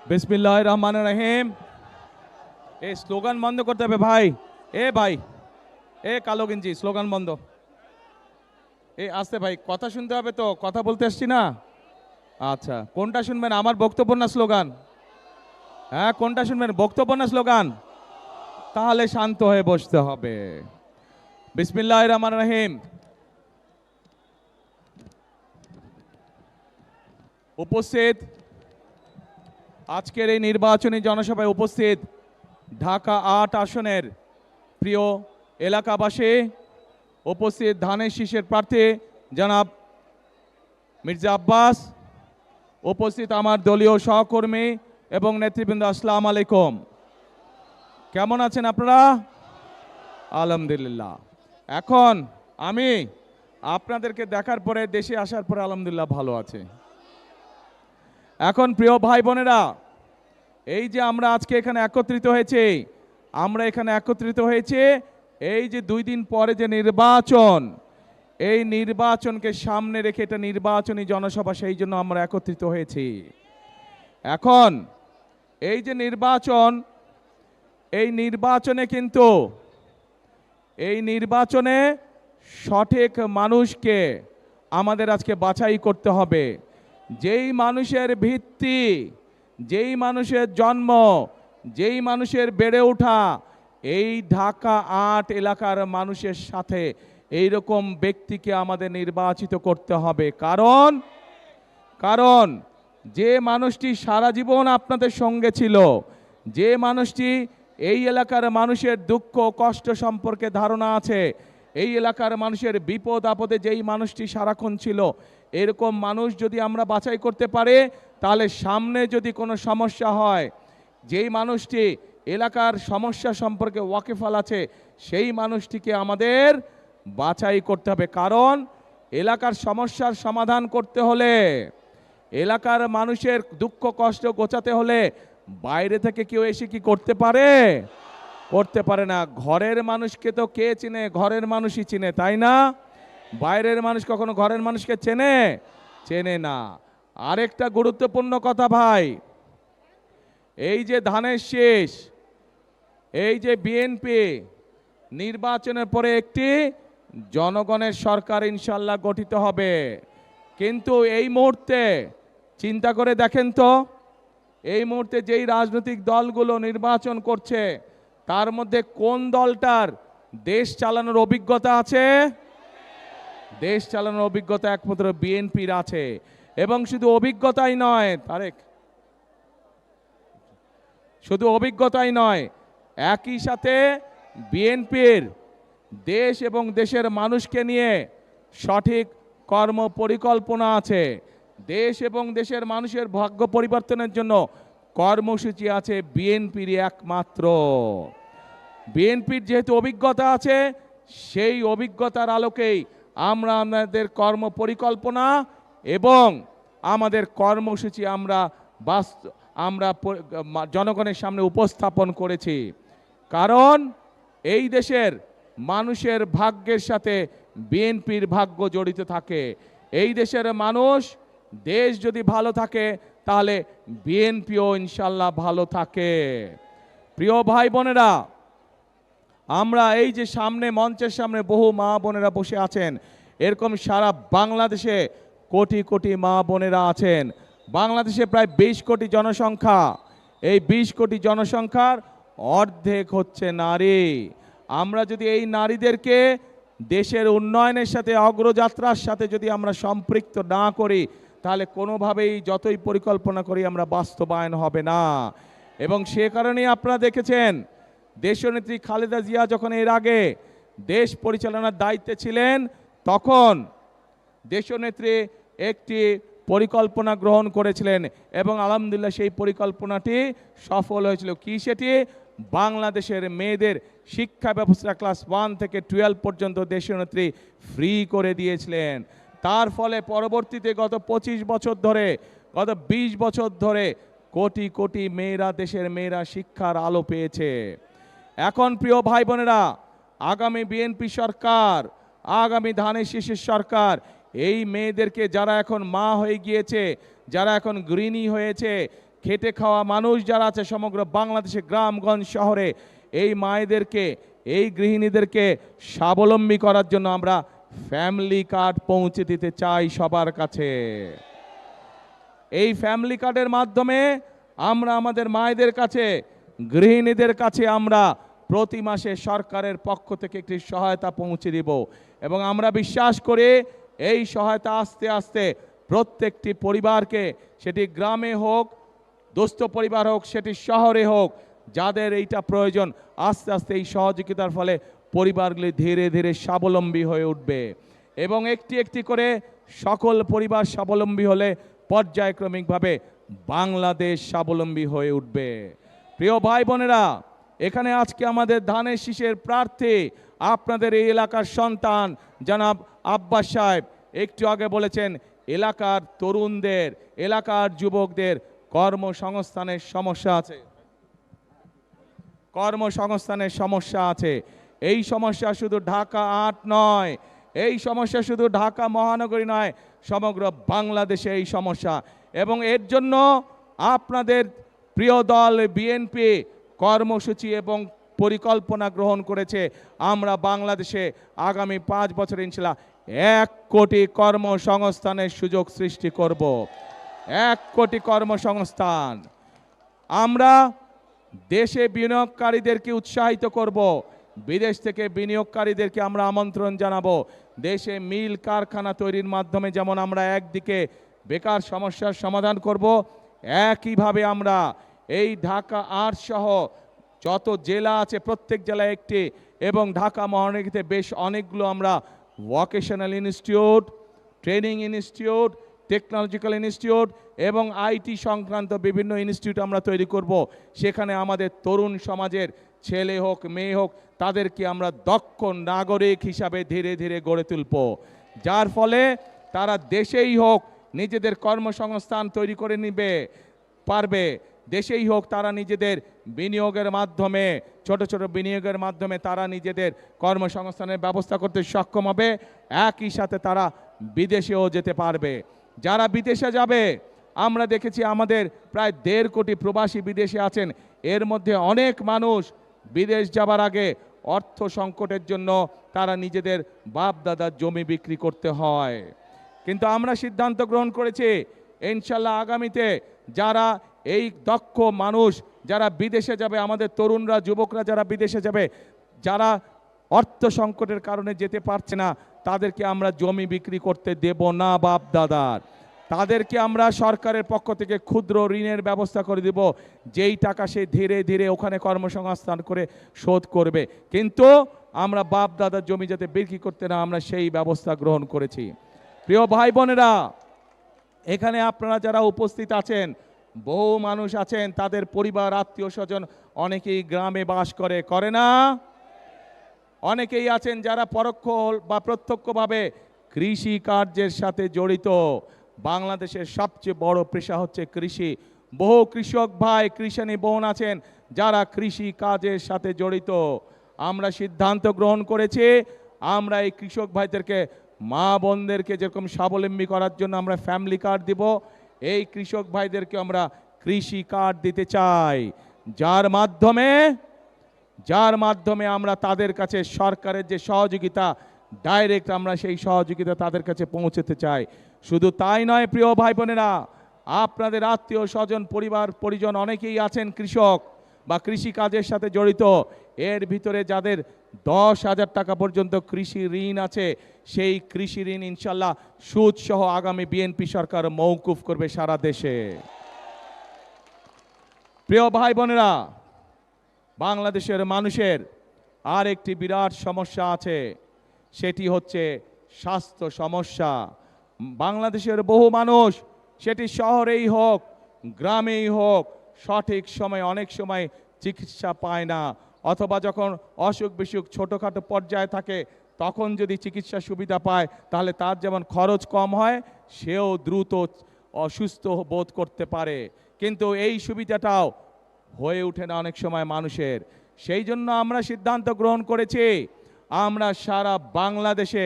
বিসমিল্লাহির রহমানির রহিম। এই স্লোগান বন্ধ করতে হবে ভাই। ভাই, কালো গেঞ্জি, স্লোগান বন্ধ। আসতে ভাই, কথা শুনতে হবে তো, কথা বলতে এসছি না। আচ্ছা, কোনটা শুনবেন, আমার বক্তব্য না স্লোগান? হ্যাঁ, কোনটা শুনবেন, বক্তব্য না স্লোগান? তাহলে শান্ত হয়ে বসতে হবে। বিসমিল্লাহির রহমানির রহিম। উপস্থিত আজকের এই নির্বাচনী জনসভায় উপস্থিত ঢাকা ৮ আসনের প্রিয় এলাকাবাসী, উপস্থিত ধানের শীষের প্রার্থী জনাব মির্জা আব্বাস, উপস্থিত আমার দলীয় সহকর্মী এবং নেতৃবৃন্দ, আসসালামু আলাইকুম। কেমন আছেন আপনারা? আলহামদুলিল্লাহ। এখন আমি আপনাদেরকে দেখার পরে, দেশে আসার পরে আলহামদুলিল্লাহ ভালো আছে। এখন প্রিয় ভাই বোনেরা, এই যে আমরা আজকে এখানে একত্রিত হয়েছি, এই যে 2 দিন পরে যে নির্বাচন, এই নির্বাচনকে সামনে রেখে এটা নির্বাচনী জনসভা, সেই জন্য আমরা একত্রিত হয়েছি। এখন এই যে নির্বাচন, এই নির্বাচনে সঠিক মানুষকে আমাদের আজকে বাছাই করতে হবে। যেই মানুষের ভিত্তি, যেই মানুষের জন্ম, যেই মানুষের বেড়ে ওঠা এই ঢাকা ৮ এলাকার মানুষের সাথে, এইরকম ব্যক্তিকে আমাদের নির্বাচিত করতে হবে। কারণ যে মানুষটি সারা জীবন আপনাদের সঙ্গে ছিল, যে মানুষটি এই এলাকার মানুষের দুঃখ কষ্ট সম্পর্কে ধারণা আছে, এই এলাকার মানুষের বিপদ আপদে যেই মানুষটি সারাক্ষণ ছিল, এরকম মানুষ যদি আমরা বাছাই করতে পারি, তাহলে সামনে যদি কোনো সমস্যা হয়, যেই মানুষটি এলাকার সমস্যা সম্পর্কে ওয়াকিফাল আছে, সেই মানুষটিকে আমাদের বাছাই করতে হবে। কারণ এলাকার সমস্যার সমাধান করতে হলে, এলাকার মানুষের দুঃখ কষ্ট গোছাতে হলে বাইরে থেকে কেউ এসে কি করতে পারে? করতে পারে না। ঘরের মানুষকে তো কে চিনে? ঘরের মানুষই চিনে, তাই না? বাইরের মানুষ কখনো ঘরের মানুষকে চেনে না। আরেকটা গুরুত্বপূর্ণ কথা ভাই, এই যে ধানের শীষ, এই যে বিএনপি, নির্বাচনের পরে একটি জনগণের সরকার ইনশাল্লাহ গঠিত হবে। কিন্তু এই মুহূর্তে চিন্তা করে দেখেন তো, এই মুহূর্তে যেই রাজনৈতিক দলগুলো নির্বাচন করছে, তার মধ্যে কোন দলটার দেশ চালানোর অভিজ্ঞতা আছে? দেশ চালানোর অভিজ্ঞতা একমাত্র বিএনপির আছে। এবং শুধু অভিজ্ঞতাই নয় তারেক, শুধু অভিজ্ঞতাই নয়, একই সাথে বিএনপির দেশ এবং দেশের মানুষকে নিয়ে সঠিক কর্ম পরিকল্পনা আছে। দেশ এবং দেশের মানুষের ভাগ্য পরিবর্তনের জন্য কর্মসূচি আছে বিএনপির একমাত্র। বিএনপির যেহেতু অভিজ্ঞতা আছে, সেই অভিজ্ঞতার আলোকেই আমরা আমাদের কর্ম পরিকল্পনা এবং আমাদের কর্মসূচি আমরা জনগণের সামনে উপস্থাপন করেছি। কারণ এই দেশের মানুষের ভাগ্যের সাথে বিএনপির ভাগ্য জড়িত থাকে। এই দেশের মানুষ, দেশ যদি ভালো থাকে তাহলে বিএনপিও ইনশাল্লাহ ভালো থাকে। প্রিয় ভাই বোনেরা, আমরা এই যে সামনে মঞ্চের সামনে বহু মা বোনেরা বসে আছেন, এরকম সারা বাংলাদেশে কোটি কোটি মা বোনেরা আছেন। বাংলাদেশে প্রায় 20 কোটি জনসংখ্যা। এই 20 কোটি জনসংখ্যার অর্ধেক হচ্ছে নারী। আমরা যদি এই নারীদেরকে দেশের উন্নয়নের সাথে, অগ্রযাত্রার সাথে যদি আমরা সম্পৃক্ত না করি, তাহলে কোনোভাবেই যতই পরিকল্পনা করি আমরা বাস্তবায়ন হবে না। এবং সে কারণেই আপনারা দেখেছেন, দেশনেত্রী খালেদা জিয়া যখন এর আগে দেশ পরিচালনার দায়িত্বে ছিলেন, তখন দেশনেত্রী একটি পরিকল্পনা গ্রহণ করেছিলেন এবং আলহামদুলিল্লাহ সেই পরিকল্পনাটি সফল হয়েছিল। কি সেটি? বাংলাদেশের মেয়েদের শিক্ষা ব্যবস্থা ক্লাস 1 থেকে 12 পর্যন্ত দেশনেত্রী ফ্রি করে দিয়েছিলেন। তার ফলে পরবর্তীতে গত 25 বছর ধরে, গত 20 বছর ধরে কোটি কোটি মেয়েরা, দেশের মেয়েরা শিক্ষার আলো পেয়েছে। এখন প্রিয় ভাই বোনেরা, আগামী বিএনপি সরকার, আগামী ধানের শীষের সরকার এই মেয়েদেরকে, যারা এখন মা হয়ে গিয়েছে, যারা এখন গৃহিণী হয়েছে, খেটে খাওয়া মানুষ যারা আছে সমগ্র বাংলাদেশে গ্রামগঞ্জ শহরে, এই মায়েদেরকে, এই গৃহিণীদেরকে স্বাবলম্বী করার জন্য আমরা ফ্যামিলি কার্ড পৌঁছে দিতে চাই সবার কাছে। এই ফ্যামিলি কার্ডের মাধ্যমে আমরা আমাদের মায়েদের কাছে, গৃহিণীদের কাছে আমরা প্রতি মাসে সরকারের পক্ষ থেকে একটি সহায়তা পৌঁছে দিব এবং আমরা বিশ্বাস করি এই সহায়তা আস্তে আস্তে প্রত্যেকটি পরিবারকে, সেটি গ্রামে হোক, দুস্থ পরিবার হোক, সেটি শহরে হোক, যাদের এইটা প্রয়োজন, আস্তে আস্তে এই সহযোগিতার ফলে পরিবারগুলি ধীরে ধীরে স্বাবলম্বী হয়ে উঠবে এবং একটি একটি করে সকল পরিবার স্বাবলম্বী হলে পর্যায়ক্রমিকভাবে বাংলাদেশ স্বাবলম্বী হয়ে উঠবে। প্রিয় ভাই বোনেরা, এখানে আজকে আমাদের ধানের শীষের প্রার্থী, আপনাদের এই এলাকার সন্তান জনাব আব্বাস সাহেব একটু আগে বলেছেন এলাকার তরুণদের, এলাকার যুবকদের কর্মসংস্থানের সমস্যা আছে, কর্মসংস্থানের সমস্যা আছে। এই সমস্যা শুধু ঢাকা ৮ নয়, এই সমস্যা শুধু ঢাকা মহানগরী নয়, সমগ্র বাংলাদেশে এই সমস্যা এবং এর জন্য আপনাদের প্রিয় দল বিএনপি কর্মসূচি এবং পরিকল্পনা গ্রহণ করেছে। আমরা বাংলাদেশে আগামী 5 বছর ইনশাআল্লাহ 1 কোটি কর্মসংস্থানের সুযোগ সৃষ্টি করব। 1 কোটি কর্মসংস্থান। আমরা দেশে বিনিয়োগকারীদেরকে উৎসাহিত করব, বিদেশ থেকে বিনিয়োগকারীদেরকে আমরা আমন্ত্রণ জানাবো। দেশে মিল কারখানা তৈরির মাধ্যমে যেমন আমরা একদিকে বেকার সমস্যার সমাধান করব, একইভাবে আমরা এই ঢাকা ৮ সহ যত জেলা আছে প্রত্যেক জেলায় একটি এবং ঢাকা মহানগরীতে বেশ অনেকগুলো আমরা vocational institute, training institute, technological institute এবং আইটি সংক্রান্ত বিভিন্ন ইনস্টিটিউট আমরা তৈরি করব। সেখানে আমাদের তরুণ সমাজের ছেলে হোক মেয়ে হোক তাদেরকে আমরা দক্ষ নাগরিক হিসাবে ধীরে ধীরে গড়ে তুলব, যার ফলে তারা দেশেই হোক নিজেদের কর্মসংস্থান তৈরি করে নিবে পারবে, দেশেই হোক তারা নিজেদের বিনিয়োগের মাধ্যমে, ছোট ছোট বিনিয়োগের মাধ্যমে তারা নিজেদের কর্মসংস্থানের ব্যবস্থা করতে সক্ষম হবে। একই সাথে তারা বিদেশেও যেতে পারবে। যারা বিদেশে যাবে, আমরা দেখেছি আমাদের প্রায় 1.5 কোটি প্রবাসী বিদেশে আছেন। এর মধ্যে অনেক মানুষ বিদেশ যাবার আগে অর্থ সংকটের জন্য তারা নিজেদের বাপ দাদার জমি বিক্রি করতে হয়, কিন্তু আমরা সিদ্ধান্ত গ্রহণ করেছি ইনশাল্লাহ আগামীতে যারা এই দক্ষ মানুষ যারা বিদেশে যাবে, আমাদের তরুণরা যুবকরা যারা বিদেশে যাবে, যারা অর্থ সংকটের কারণে যেতে পারছে না, তাদেরকে আমরা জমি বিক্রি করতে দেব না বাপ দাদার। তাদেরকে আমরা সরকারের পক্ষ থেকে ক্ষুদ্র ঋণের ব্যবস্থা করে দেব, যেই টাকা সে ধীরে ধীরে ওখানে কর্মসংস্থান করে শোধ করবে, কিন্তু আমরা বাপ দাদার জমি যাতে বিক্রি করতে না, আমরা সেই ব্যবস্থা গ্রহণ করেছি। প্রিয় ভাই বোনেরা, এখানে আপনারা যারা উপস্থিত আছেন, বহু মানুষ আছেন, তাদের পরিবার আত্মীয় স্বজন অনেকেই গ্রামে বাস করে না? অনেকেই আছেন যারা পরোক্ষ বা প্রত্যক্ষভাবে কৃষি কার্যের সাথে জড়িত। বাংলাদেশের সবচেয়ে বড় পেশা হচ্ছে কৃষি। বহু কৃষক ভাই, কৃষানী বোন আছেন যারা কৃষি কাজের সাথে জড়িত। আমরা সিদ্ধান্ত গ্রহণ করেছি আমরা এই কৃষক ভাইদেরকে, মা বোনদেরকে যেরকম স্বাবলম্বী করার জন্য আমরা ফ্যামিলি কার্ড দিব, এই কৃষক ভাইদেরকে আমরা কৃষি কার্ড দিতে চাই, যার মাধ্যমে আমরা তাদের কাছে সরকারের যে সহযোগিতা ডাইরেক্ট আমরা সেই সহযোগিতা তাদের কাছে পৌঁছতে চাই। শুধু তাই নয় প্রিয় ভাই বোনেরা, আপনাদের আত্মীয় স্বজন পরিবার পরিজন অনেকেই আছেন কৃষক বা কৃষি কাজের সাথে জড়িত। এর ভিতরে যাদের 10,000 টাকা পর্যন্ত কৃষি ঋণ আছে, সেই কৃষি ঋণ ইনশাল্লাহ সুদ সহ আগামী বিএনপি সরকার মওকুফ করবে সারা দেশে। প্রিয় ভাই বোনেরা, বাংলাদেশের মানুষের আর একটি বিরাট সমস্যা আছে, সেটি হচ্ছে স্বাস্থ্য সমস্যা। বাংলাদেশের বহু মানুষ, সেটি শহরেই হোক গ্রামেই হোক, সঠিক সময় অনেক সময় চিকিৎসা পায় না, অথবা যখন অসুখ বিসুখ ছোটোখাটো পর্যায়ে থাকে তখন যদি চিকিৎসা সুবিধা পায় তাহলে তার যেমন খরচ কম হয়, সেও দ্রুত অসুস্থ বোধ করতে পারে, কিন্তু এই সুবিধাটাও হয়ে ওঠে না অনেক সময় মানুষের। সেই জন্য আমরা সিদ্ধান্ত গ্রহণ করেছি আমরা সারা বাংলাদেশে,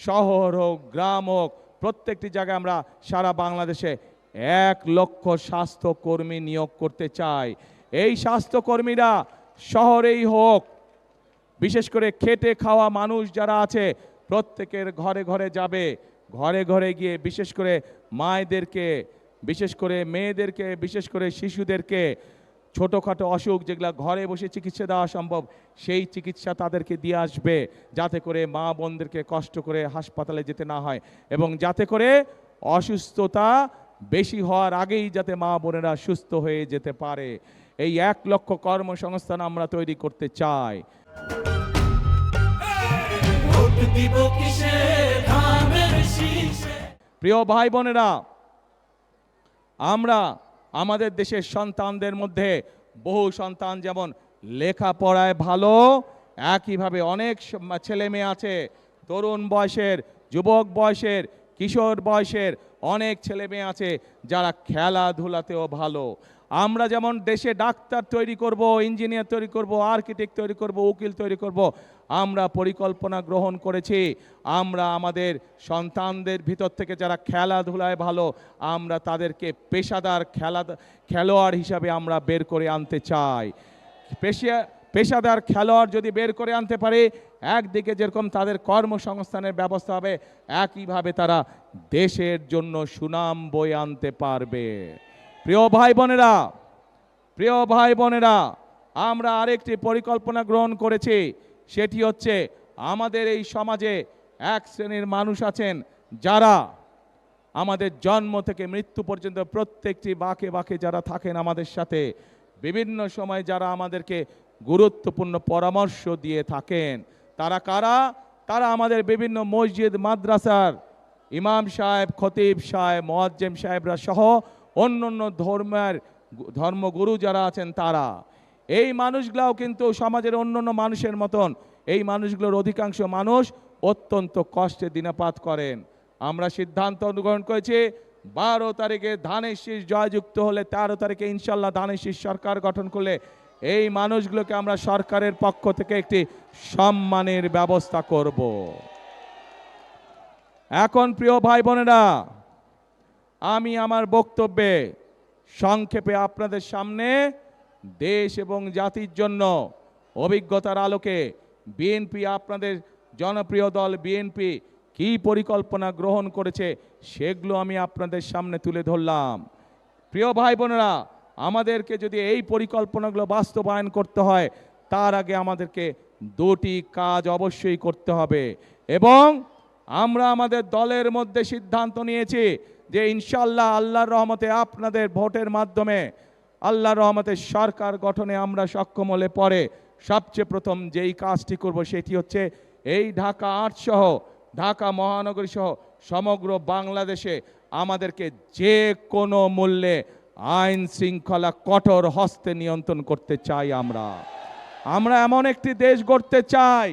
শহর হোক গ্রাম হোক, প্রত্যেকটি জায়গায় আমরা সারা বাংলাদেশে 1,00,000 স্বাস্থ্যকর্মী নিয়োগ করতে চাই। এই স্বাস্থ্যকর্মীরা শহরেই হোক, বিশেষ করে খেটে খাওয়া মানুষ যারা আছে প্রত্যেকের ঘরে ঘরে যাবে, ঘরে ঘরে গিয়ে বিশেষ করে মায়েদেরকে, বিশেষ করে মেয়েদেরকে, বিশেষ করে শিশুদেরকে ছোটোখাটো অসুখ যেগুলো ঘরে বসে চিকিৎসা দেওয়া সম্ভব সেই চিকিৎসা তাদেরকে দিয়ে আসবে, যাতে করে মা বোনদেরকে কষ্ট করে হাসপাতালে যেতে না হয় এবং যাতে করে অসুস্থতা বেশি হওয়ার আগেই যাতে মা বোনেরা সুস্থ হয়ে যেতে পারে। এই 1,00,000 কর্মসংস্থান আমরা তৈরি করতে চাই। প্রিয় ভাই বোনেরা, আমরা আমাদের দেশের সন্তানদের মধ্যে বহু সন্তান যেমন লেখাপড়ায় ভালো, একইভাবে অনেক ছেলে মেয়ে আছে তরুণ বয়সের, যুবক বয়সের, কিশোর বয়সের অনেক ছেলে মেয়ে আছে যারা খেলাধুলাতেও ভালো। আমরা যেমন দেশে ডাক্তার তৈরি করব, ইঞ্জিনিয়ার তৈরি করব, আর্কিটেক্ট তৈরি করব, উকিল তৈরি করব, আমরা পরিকল্পনা গ্রহণ করেছি আমরা আমাদের সন্তানদের ভিতর থেকে যারা খেলাধুলায় ভালো আমরা তাদেরকে পেশাদার খেলোয়াড় হিসাবে আমরা বের করে আনতে চাই। পেশাদার খেলোয়াড় যদি বের করে আনতে পারে, একদিকে যেরকম তাদের কর্মসংস্থানের ব্যবস্থা হবে, একইভাবে তারা দেশের জন্য সুনাম বয়ে আনতে পারবে। প্রিয় ভাই বোনেরা, আমরা আরেকটি পরিকল্পনা গ্রহণ করেছি, সেটি হচ্ছে আমাদের এই সমাজে এক শ্রেণীর মানুষ আছেন যারা আমাদের জন্ম থেকে মৃত্যু পর্যন্ত প্রত্যেকটি বাঁকে বাঁকে যারা থাকেন আমাদের সাথে, বিভিন্ন সময় যারা আমাদেরকে গুরুত্বপূর্ণ পরামর্শ দিয়ে থাকেন। তারা কারা? তারা আমাদের বিভিন্ন মসজিদ মাদ্রাসার ইমাম সাহেব, খতিব সাহেব, মুয়াজ্জিম সাহেবরা সহ অন্য ধর্মগুরু যারা আছেন তারা। এই মানুষগুলাও কিন্তু সমাজের অন্যান্য মানুষের মতন, এই মানুষগুলোর অধিকাংশ মানুষ অত্যন্ত কষ্টে দিনাপাত করেন। আমরা সিদ্ধান্ত গ্রহণ করেছি 12 তারিখে ধানের শীষ জয়যুক্ত হলে 13 তারিখে ইনশাল্লাহ ধানের শীষ সরকার গঠন করলে এই মানুষগুলোকে আমরা সরকারের পক্ষ থেকে একটি সম্মানের ব্যবস্থা করব। এখন প্রিয় ভাই বোনেরা, আমি আমার বক্তব্যে সংক্ষেপে আপনাদের সামনে দেশ এবং জাতির জন্য অভিজ্ঞতার আলোকে বিএনপি, আপনাদের জনপ্রিয় দল বিএনপি কি পরিকল্পনা গ্রহণ করেছে সেগুলো আমি আপনাদের সামনে তুলে ধরলাম। প্রিয় ভাই বোনেরা, আমাদেরকে যদি এই পরিকল্পনাগুলো বাস্তবায়ন করতে হয় তার আগে আমাদেরকে দুটি কাজ অবশ্যই করতে হবে এবং আমরা আমাদের দলের মধ্যে সিদ্ধান্ত নিয়েছি যে ইনশাল্লাহ আল্লাহর রহমতে আপনাদের ভোটের মাধ্যমে আল্লাহর রহমতে সরকার গঠনে আমরা সক্ষম হলে পরে সবচেয়ে প্রথম যেই কাজটি করব সেটি হচ্ছে এই ঢাকা ৮ সহ ঢাকা মহানগরী সহ সমগ্র বাংলাদেশে আমাদেরকে যে কোনো মূল্যে আইন শৃঙ্খলা কঠোর হস্তে নিয়ন্ত্রণ করতে চাই। আমরা এমন একটি দেশ গড়তে চাই,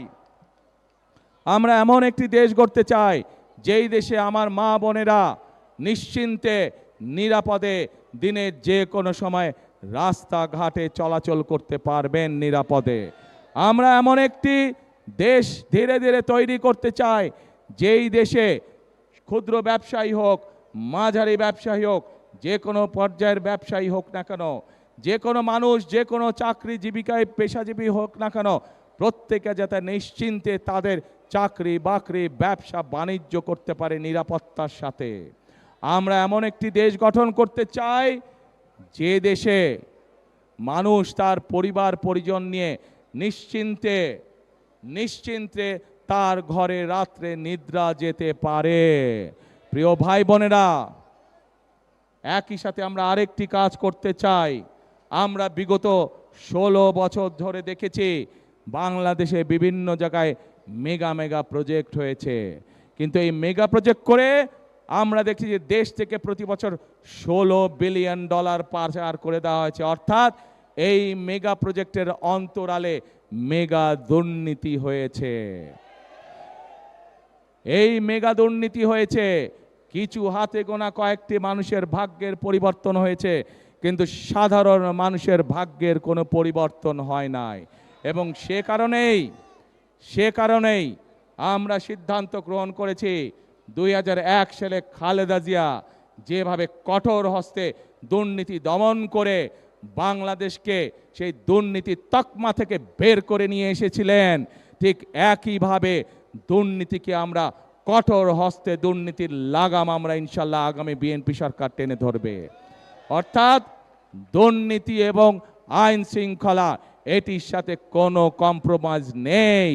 আমরা এমন একটি দেশ গড়তে চাই যেই দেশে আমার মা বোনেরা নিশ্চিন্তে নিরাপদে দিনের যে কোনো সময় রাস্তাঘাটে চলাচল করতে পারবেন নিরাপদে। আমরা এমন একটি দেশ ধীরে ধীরে তৈরি করতে চাই যেই দেশে ক্ষুদ্র ব্যবসায়ী হোক, মাঝারি ব্যবসায়ী হোক, যে কোনো পর্যায়ের ব্যবসায়ী হোক না কেন, যে কোনো মানুষ যে কোনো চাকরি জীবিকায় পেশাজীবী হোক না কেন, প্রত্যেকে যাতে নিশ্চিন্তে তাদের চাকরি বাকরি ব্যবসা বাণিজ্য করতে পারে নিরাপত্তার সাথে। আমরা এমন একটি দেশ গঠন করতে চাই যে দেশে মানুষ তার পরিবার পরিজন নিয়ে নিশ্চিন্তে তার ঘরে রাত্রে নিদ্রা যেতে পারে। প্রিয় ভাই বোনেরা, একই সাথে আমরা আরেকটি কাজ করতে চাই। আমরা বিগত 16 বছর ধরে দেখেছি বাংলাদেশে বিভিন্ন জায়গায় মেগা প্রজেক্ট হয়েছে, কিন্তু এই মেগা প্রজেক্ট করে আমরা দেখছি যে দেশ থেকে প্রতি বছর $16 বিলিয়ন পাচার করে দেওয়া হয়েছে। অর্থাৎ এই মেগা প্রজেক্টের অন্তরালে মেগা দুর্নীতি হয়েছে। এই মেগা দুর্নীতি হয়েছে, কিছু হাতে গোনা কয়েকটি মানুষের ভাগ্যের পরিবর্তন হয়েছে, কিন্তু সাধারণ মানুষের ভাগ্যের কোনো পরিবর্তন হয় নাই। এবং সে কারণেই আমরা সিদ্ধান্ত গ্রহণ করেছি 2001 সালে খালেদা জিয়া যেভাবে কঠোর হস্তে দুর্নীতি দমন করে বাংলাদেশকে সেই দুর্নীতির তকমা থেকে বের করে নিয়ে এসেছিলেন, ঠিক একইভাবে দুর্নীতিকে আমরা কঠোর হস্তে দুর্নীতির লাগাম আমরা ইনশাল্লাহ আগামী বিএনপি সরকার টেনে ধরবে। অর্থাৎ দুর্নীতি এবং আইন শৃঙ্খলা এটির সাথে কোনো কম্প্রোমাইজ নেই।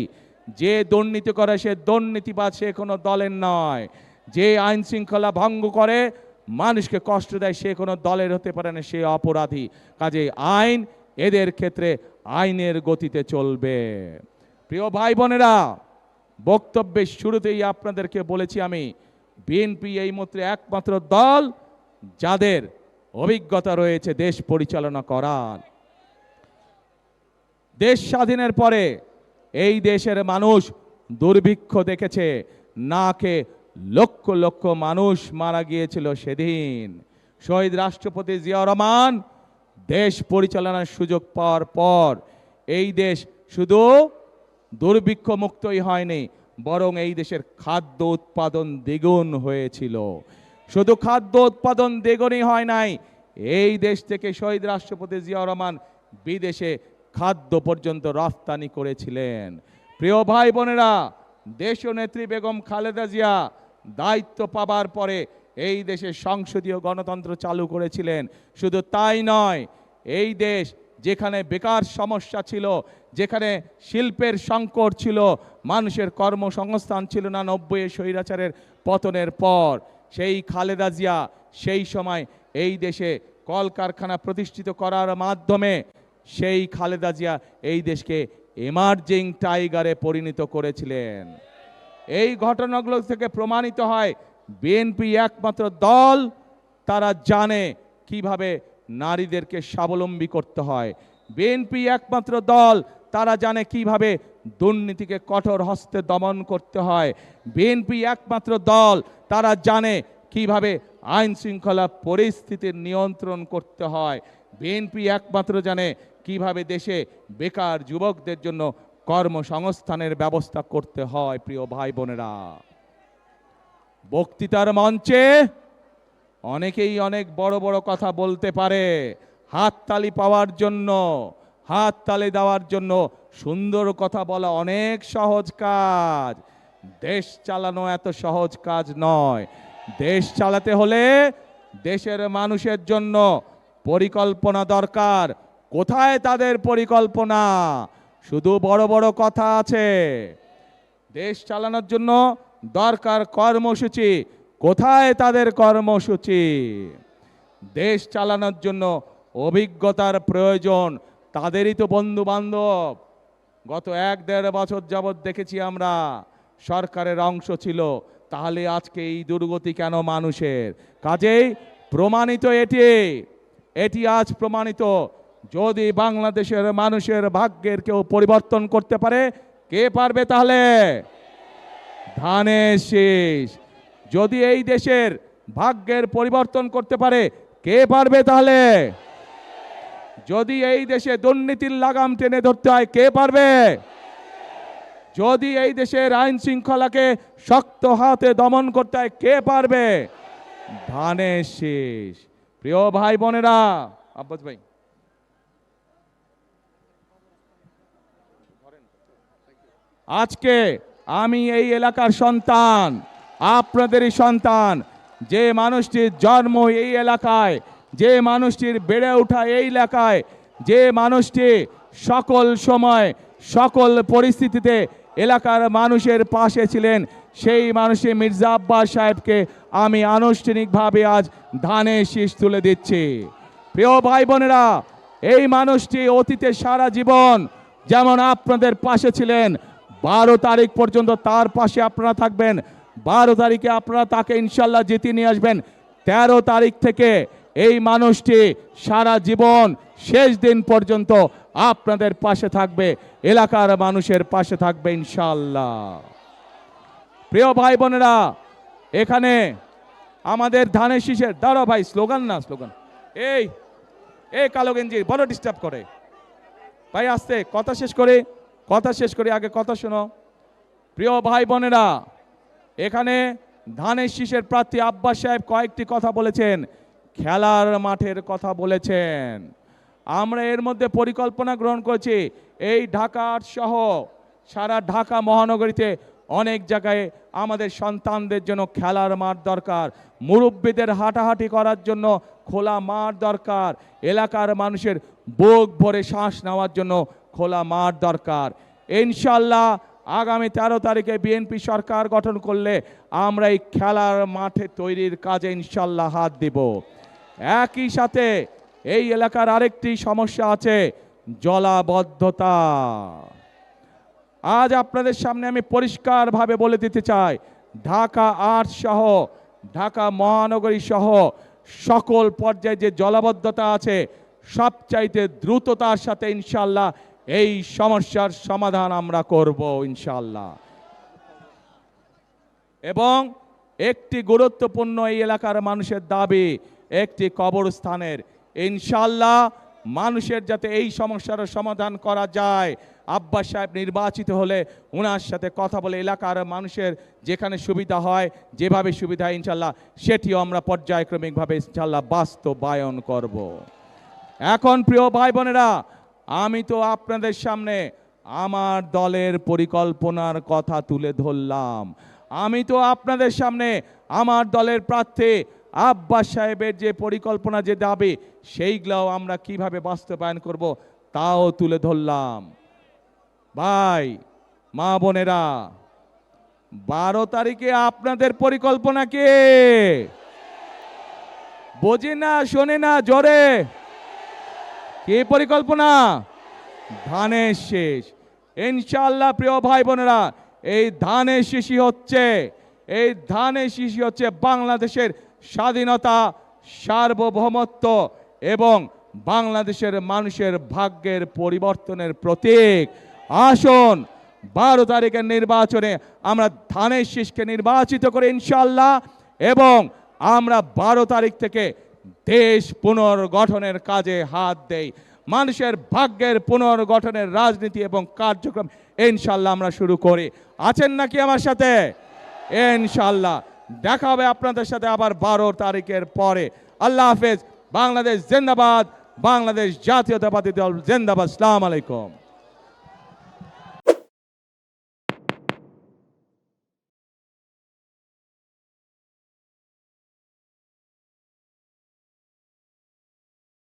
যে দুর্নীতি করে সে দুর্নীতিবাদ, সে কোনো দলের নয়। যে আইন শৃঙ্খলা ভঙ্গ করে মানুষকে কষ্ট দেয় সে কোনো দলের হতে পারে না, সে অপরাধী। কাজে আইন এদের ক্ষেত্রে আইনের গতিতে চলবে। প্রিয় ভাই বোনেরা, বক্তব্যের শুরুতেই আপনাদেরকে বলেছি আমি, বিএনপি এই মুহূর্তে একমাত্র দল যাদের অভিজ্ঞতা রয়েছে দেশ পরিচালনা করার। দেশ স্বাধীনের পরে এই দেশের মানুষ দুর্ভিক্ষ দেখেছে, নাকে লক্ষ লক্ষ মানুষ মারা গিয়েছিল সেদিন। শহীদ রাষ্ট্রপতি জিয়াউর রহমান দেশ পরিচালনার সুযোগ পাওয়ার পর এই দেশ শুধু দুর্ভিক্ষ মুক্তই হয়নি, বরং এই দেশের খাদ্য উৎপাদন দ্বিগুণ হয়েছিল। শুধু খাদ্য উৎপাদন দ্বিগুণই হয় নাই, এই দেশ থেকে শহীদ রাষ্ট্রপতি জিয়াউর রহমান বিদেশে খাদ্য পর্যন্ত রফতানি করেছিলেন। প্রিয় ভাই বোনেরা, দেশনেত্রী বেগম খালেদা জিয়া দায়িত্ব পাবার পরে এই দেশে সংসদীয় গণতন্ত্র চালু করেছিলেন। শুধু তাই নয়, এই দেশ যেখানে বেকার সমস্যা ছিল, যেখানে শিল্পের সংকট ছিল, মানুষের কর্মসংস্থান ছিল না 90-এ স্বৈরাচারের পতনের পর, সেই খালেদা জিয়া সেই সময় এই দেশে কলকারখানা প্রতিষ্ঠিত করার মাধ্যমে সেই খালেদা জিয়া এই দেশকে এমার্জিং টাইগারে পরিণত করেছিলেন। এই ঘটনাগুলো থেকে প্রমাণিত হয় বিএনপি একমাত্র দল তারা জানে কিভাবে নারীদেরকে স্বাবলম্বী করতে হয়। বিএনপি একমাত্র দল তারা জানে কিভাবে দুর্নীতিকে কঠোর হস্তে দমন করতে হয়। বিএনপি একমাত্র দল তারা জানে কিভাবে আইন শৃঙ্খলা পরিস্থিতির নিয়ন্ত্রণ করতে হয়। বিএনপি একমাত্র জানে কিভাবে দেশে বেকার যুবকদের জন্য কর্মসংস্থানের ব্যবস্থা করতে হয়। প্রিয় ভাই বোনেরা, বক্তৃতার মঞ্চে অনেকেই অনেক বড় বড় কথা বলতে পারে, হাততালি পাওয়ার জন্য, হাততালি দেওয়ার জন্য। সুন্দর কথা বলা অনেক সহজ কাজ, দেশ চালানো এত সহজ কাজ নয়। দেশ চালাতে হলে দেশের মানুষের জন্য পরিকল্পনা দরকার। কোথায় তাদের পরিকল্পনা? শুধু বড় বড় কথা আছে। দেশ চালানোর জন্য দরকার কর্মসূচি। কোথায় তাদের কর্মসূচি? দেশ চালানোর জন্য অভিজ্ঞতার প্রয়োজন। তাদেরই তো বন্ধু বান্ধব। গত 1-1.5 বছর যাবৎ দেখেছি আমরা সরকারের অংশ ছিল, তাহলে আজকে এই দুর্গতি কেন মানুষের? কাজেই প্রমাণিত এটি আজ প্রমাণিত, যদি বাংলাদেশের মানুষের ভাগ্যের কেউ পরিবর্তন করতে পারে, কে পারবে? তাহলে ধানের শীষ। যদি এই দেশের ভাগ্যের পরিবর্তন করতে পারে, কে পারবে? তাহলে যদি এই দেশে দুর্নীতির লাগাম টেনে ধরতে হয়, কে পারবে? যদি এই দেশের আইন শৃঙ্খলাকে শক্ত হাতে দমন করতে হয়, কে পারবে? ধানের শীষ। প্রিয় ভাই বোনেরা, আব্বাস ভাই, আজকে আমি এই এলাকার সন্তান, আপনাদেরই সন্তান। যে মানুষটির জন্ম এই এলাকায়, যে মানুষটির বেড়ে ওঠা এই এলাকায়, যে মানুষটি সকল সময় সকল পরিস্থিতিতে এলাকার মানুষের পাশে ছিলেন, সেই মানুষটি মির্জা আব্বাস সাহেবকে আমি আনুষ্ঠানিকভাবে আজ ধানের শীষ তুলে দিচ্ছি। প্রিয় ভাই বোনেরা, এই মানুষটি অতীতে সারা জীবন যেমন আপনাদের পাশে ছিলেন, 12 তারিখ পর্যন্ত তার পাশে আপনারা থাকবেন। 12 তারিখে আপনারা তাকে ইনশাল্লাহ জিতিয়ে নিয়ে আসবেন। 13 তারিখ থেকে এই মানুষটি সারা জীবন শেষ দিন পর্যন্ত আপনাদের পাশে থাকবে, এলাকার মানুষের পাশে থাকবে ইনশাল্লাহ। প্রিয় ভাই বোনেরা, এখানে আমাদের ধানের শীষের, দাঁড়াও ভাই, স্লোগান না, স্লোগান। এই কালো গেঞ্জি বড় ডিস্টার্ব করে ভাই, আসতে কথা শেষ করে আগে কথা শোনো। প্রিয় ভাই বোনেরা, এখানে ধানের শীষের প্রার্থী আব্বাস সাহেব কয়েকটি কথা বলেছেন, খেলার মাঠের কথা বলেছেন। আমরা এর মধ্যে পরিকল্পনা গ্রহণ করেছি, এই ঢাকার সহ সারা ঢাকা মহানগরীতে অনেক জায়গায় আমাদের সন্তানদের জন্য খেলার মাঠ দরকার, মুরব্বীদের হাঁটাহাঁটি করার জন্য খোলা মাঠ দরকার, এলাকার মানুষের বুক ভরে শ্বাস নেওয়ার জন্য খোলা মাঠ দরকার। ইনশাল্লাহ আগামী 13 তারিখে বিএনপি সরকার গঠন করলে আমরা এই খেলার মাঠে তৈরির কাজে ইনশাল্লাহ হাত দিব। একই সাথে এই এলাকার আরেকটি সমস্যা আছে, জলাবদ্ধতা। আজ আপনাদের সামনে আমি পরিষ্কারভাবে বলে দিতে চাই, ঢাকা ৮ সহ ঢাকা মহানগরী সহ সকল পর্যায়ে যে জলাবদ্ধতা আছে, সবচাইতে দ্রুততার সাথে ইনশাল্লাহ এই সমস্যার সমাধান আমরা করব ইনশাল্লাহ। এবং একটি গুরুত্বপূর্ণ এই এলাকার মানুষের দাবি একটি কবরস্থানের, ইনশাল্লাহ মানুষের যাতে এই সমস্যার সমাধান করা যায়, আব্বাস সাহেব নির্বাচিত হলে ওনার সাথে কথা বলে এলাকার মানুষের যেখানে সুবিধা হয়, যেভাবে সুবিধা হয় ইনশাল্লাহ সেটিও আমরা পর্যায়ক্রমিকভাবে ইনশাল্লাহ বাস্তবায়ন করব। এখন প্রিয় ভাই বোনেরা, আমি তো আপনাদের সামনে আমার দলের পরিকল্পনার কথা তুলে ধরলাম। আমি তো আপনাদের সামনে আমার দলের প্রার্থী আব্বাস সাহেবের যে পরিকল্পনা, যে দাবি, সেইগুলোও আমরা কিভাবে বাস্তবায়ন করব তাও তুলে ধরলাম। ভাই মা বোনেরা, 12 তারিখে আপনাদের পরিকল্পনা কি? বোঝে না, শোনে না, জোরে কি পরিকল্পনা? ধানের শীষ। ইনশাআল্লাহ প্রিয় ভাই বোনেরা, এই ধানের শীষই হচ্ছে বাংলাদেশের স্বাধীনতা, সার্বভৌমত্ব এবং বাংলাদেশের মানুষের ভাগ্যের পরিবর্তনের প্রতীক। আসুন 12 তারিখের নির্বাচনে আমরা ধানের শীষকে নির্বাচিত করে ইনশাআল্লাহ, এবং আমরা 12 তারিখ থেকে দেশ পুনর্গঠনের কাজে হাত দেই। মানুষের ভাগ্যের পুনর্গঠনের রাজনীতি এবং কার্যক্রম ইনশাআল্লাহ আমরা শুরু করি। আছেন নাকি আমার সাথে? ইনশাআল্লাহ দেখা হবে আপনাদের সাথে আবার 12 তারিখের পরে। আল্লাহ হাফেজ। বাংলাদেশ জিন্দাবাদ, বাংলাদেশ জাতীয়তাবাদী দল জিন্দাবাদ। আসসালামু আলাইকুম।